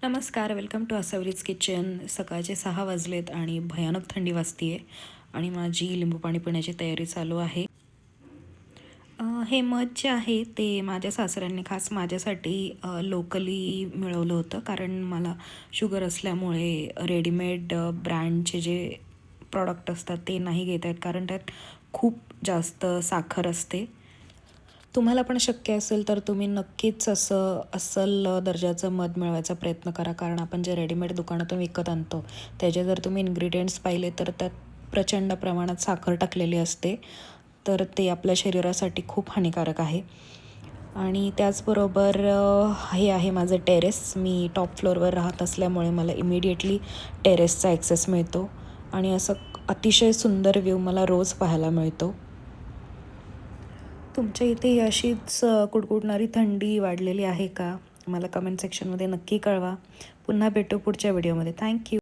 नमस्कार, welcome to असावरीज kitchen. सकाळचे 6 वाजलेत आणि भयानक थंडी वाजते आहे आणि माझी लिंबू पाणी पिण्याची तयारी चालू आहे. हे मध जे आहे ते माझ्या सासऱ्यांनी खास माझ्यासाठी लोकली मिळवलं होतं, कारण मला शुगर असल्यामुळे रेडीमेड ब्रँडचे जे प्रॉडक्ट असतात ते नाही घेता येत, कारण त्यात खूप जास्त साखर असते. तुम्हाला पण शक्य असेल तर तुम्ही नक्कीच असं अस्सल दर्जाचं मध मिळवायचा प्रयत्न करा, कारण आपण जे रेडीमेड दुकानातून विकत आणतो त्याचे जर तुम्ही इन्ग्रेडियंट्स पाहिले तर त्यात प्रचंड प्रमाणात साखर टाकलेली असते, तर ते आपल्या शरीरासाठी खूप हानिकारक आहे. आणि त्याचबरोबर हे आहे माझं टेरेस. मी टॉप फ्लोअरवर राहत असल्यामुळे मला इमिडिएटली टेरेसचा ॲक्सेस मिळतो आणि असं अतिशय सुंदर व्ह्यू मला रोज पाहायला मिळतो. तुमच्या इथे अशीच कुडकुडणारी थंडी वाढलेली आहे का? मला कमेंट सेक्शनमध्ये नक्की कळवा. पुन्हा भेटू पुढच्या व्हिडिओमध्ये. थँक्यू.